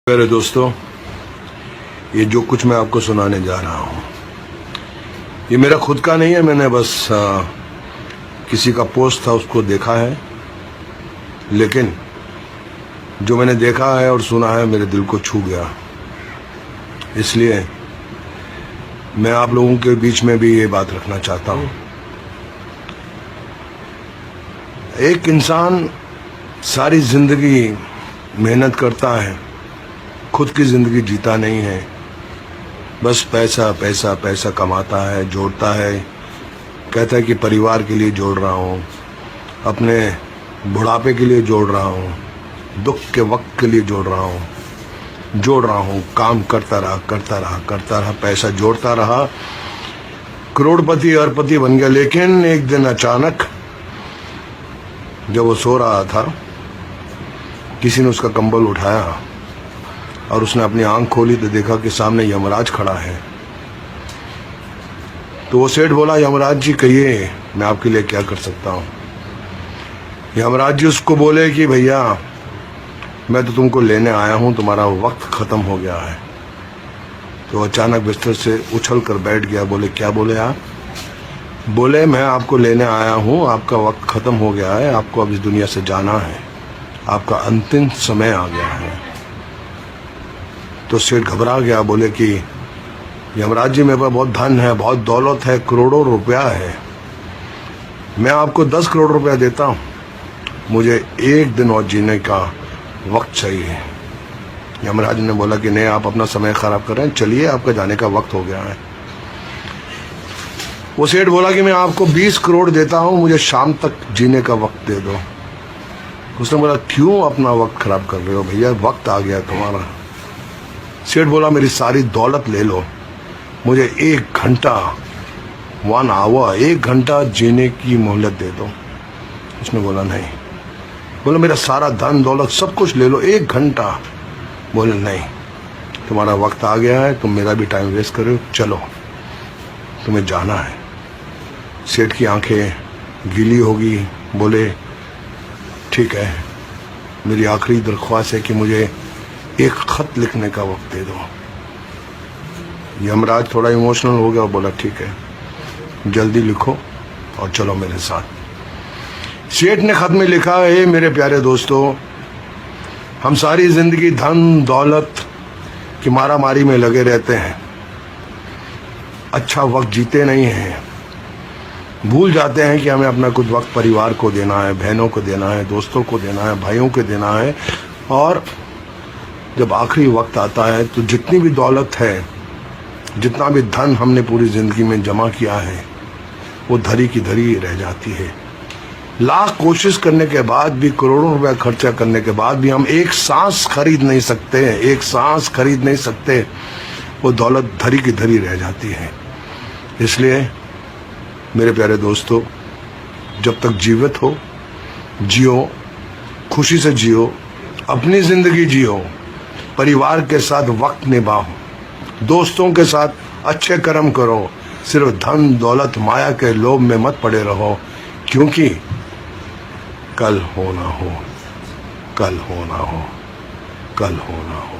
मेरे दोस्तों, ये जो कुछ मैं आपको सुनाने जा रहा हूँ ये मेरा खुद का नहीं है। मैंने बस किसी का पोस्ट था उसको देखा है, लेकिन जो मैंने देखा है और सुना है मेरे दिल को छू गया। इसलिए मैं आप लोगों के बीच में भी ये बात रखना चाहता हूँ। एक इंसान सारी जिंदगी मेहनत करता है, खुद की जिंदगी जीता नहीं है, बस पैसा पैसा पैसा कमाता है, जोड़ता है, कहता है कि परिवार के लिए जोड़ रहा हूँ, अपने बुढ़ापे के लिए जोड़ रहा हूँ, दुख के वक्त के लिए जोड़ रहा हूँ, काम करता रहा, पैसा जोड़ता रहा, करोड़पति अरबपति बन गया। लेकिन एक दिन अचानक जब वो सो रहा था, किसी ने उसका कंबल उठाया और उसने अपनी आंख खोली तो देखा कि सामने यमराज खड़ा है। तो वो सेठ बोला, यमराज जी कहिए मैं आपके लिए क्या कर सकता हूँ। यमराज जी उसको बोले कि भैया मैं तो तुमको लेने आया हूँ, तुम्हारा वक्त खत्म हो गया है। तो अचानक बिस्तर से उछल कर बैठ गया। बोले क्या बोले आप? बोले मैं आपको लेने आया हूँ, आपका वक्त खत्म हो गया है, आपको अब इस दुनिया से जाना है, आपका अंतिम समय आ गया है। तो सेठ घबरा गया। बोले कि यमराज जी मेरे पास बहुत धन है, बहुत दौलत है, करोड़ों रुपया है, मैं आपको 10 करोड़ रुपया देता हूँ, मुझे एक दिन और जीने का वक्त चाहिए। यमराज ने बोला कि नहीं, आप अपना समय खराब कर रहे हैं, चलिए आपका जाने का वक्त हो गया है। वो सेठ बोला कि मैं आपको 20 करोड़ देता हूँ, मुझे शाम तक जीने का वक्त दे दो। उसने बोला क्यों अपना वक्त खराब कर रहे हो भैया, वक्त आ गया तुम्हारा। सेठ बोला मेरी सारी दौलत ले लो, मुझे 1 घंटा 1 घंटा जीने की मोहलत दे दो। उसने बोला नहीं। बोला मेरा सारा धन दौलत सब कुछ ले लो, 1 घंटा। बोले नहीं, तुम्हारा वक्त आ गया है, तुम मेरा भी टाइम वेस्ट कर रहे हो, चलो तुम्हें जाना है। सेठ की आंखें गीली होगी। बोले ठीक है, मेरी आखिरी दरख्वास्त है कि मुझे एक खत लिखने का वक्त दे दो। यमराज थोड़ा इमोशनल हो गया और बोला ठीक है, जल्दी लिखो और चलो मेरे साथ। सेठ ने खत में लिखा, हे मेरे प्यारे दोस्तों, हम सारी जिंदगी धन दौलत की मारामारी में लगे रहते हैं, अच्छा वक्त जीते नहीं हैं, भूल जाते हैं कि हमें अपना कुछ वक्त परिवार को देना है, बहनों को देना है, दोस्तों को देना है, भाइयों को देना है। और जब आखिरी वक्त आता है तो जितनी भी दौलत है, जितना भी धन हमने पूरी जिंदगी में जमा किया है, वो धरी की धरी रह जाती है। लाख कोशिश करने के बाद भी, करोड़ों रुपया खर्चा करने के बाद भी हम एक सांस खरीद नहीं सकते, एक सांस खरीद नहीं सकते, वो दौलत धरी की धरी रह जाती है। इसलिए मेरे प्यारे दोस्तों, जब तक जीवित हो जियो, खुशी से जियो, अपनी जिंदगी जियो, परिवार के साथ वक्त निभाओ, दोस्तों के साथ अच्छे कर्म करो, सिर्फ धन दौलत माया के लोभ में मत पड़े रहो, क्योंकि कल होना हो, कल होना हो, कल होना हो।